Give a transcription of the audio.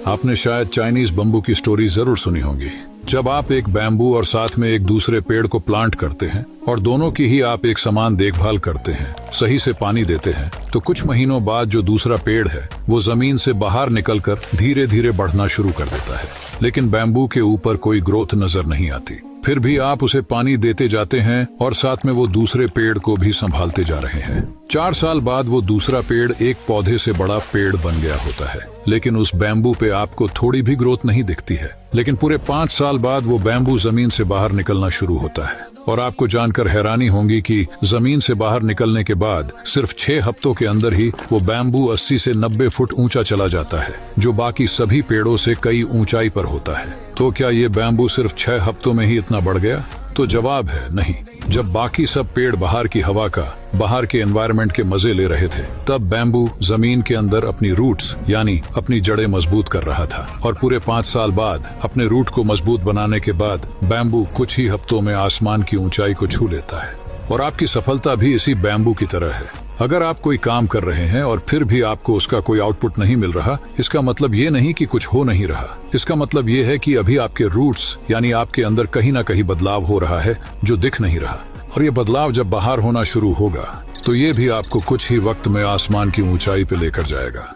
आपने शायद Chinese bamboo की स्टोरी जरूर सुनी होगी। जब आप एक बैम्बू और साथ में एक दूसरे पेड़ को प्लांट करते हैं और दोनों की ही आप एक समान देखभाल करते हैं, सही से पानी देते हैं, तो कुछ महीनों बाद जो दूसरा पेड़ है वो जमीन से बाहर निकलकर धीरे धीरे बढ़ना शुरू कर देता है। लेकिन बैम्बू के ऊपर कोई ग्रोथ नजर नहीं आती। फिर भी आप उसे पानी देते जाते हैं और साथ में वो दूसरे पेड़ को भी संभालते जा रहे हैं। 4 साल बाद वो दूसरा पेड़ एक पौधे से बड़ा पेड़ बन गया होता है, लेकिन उस बैम्बू पे आपको थोड़ी भी ग्रोथ नहीं दिखती है। लेकिन पूरे 5 साल बाद वो बैम्बू जमीन से बाहर निकलना शुरू होता है और आपको जानकर हैरानी होगी कि जमीन से बाहर निकलने के बाद सिर्फ 6 हफ्तों के अंदर ही वो बैम्बू 80 से 90 फुट ऊंचा चला जाता है, जो बाकी सभी पेड़ों से कई ऊंचाई पर होता है। तो क्या ये बैम्बू सिर्फ 6 हफ्तों में ही इतना बढ़ गया? तो जवाब है नहीं। जब बाकी सब पेड़ बाहर की हवा का, बाहर के एनवायरनमेंट के मजे ले रहे थे, तब बैम्बू जमीन के अंदर अपनी रूट्स यानी अपनी जड़ें मजबूत कर रहा था। और पूरे 5 साल बाद अपने रूट को मजबूत बनाने के बाद बैम्बू कुछ ही हफ्तों में आसमान की ऊंचाई को छू लेता है। और आपकी सफलता भी इसी बैम्बू की तरह है। अगर आप कोई काम कर रहे हैं और फिर भी आपको उसका कोई आउटपुट नहीं मिल रहा, इसका मतलब ये नहीं कि कुछ हो नहीं रहा। इसका मतलब ये है कि अभी आपके रूट्स यानी आपके अंदर कहीं ना कहीं बदलाव हो रहा है जो दिख नहीं रहा। और ये बदलाव जब बाहर होना शुरू होगा तो ये भी आपको कुछ ही वक्त में आसमान की ऊंचाई पे लेकर जाएगा।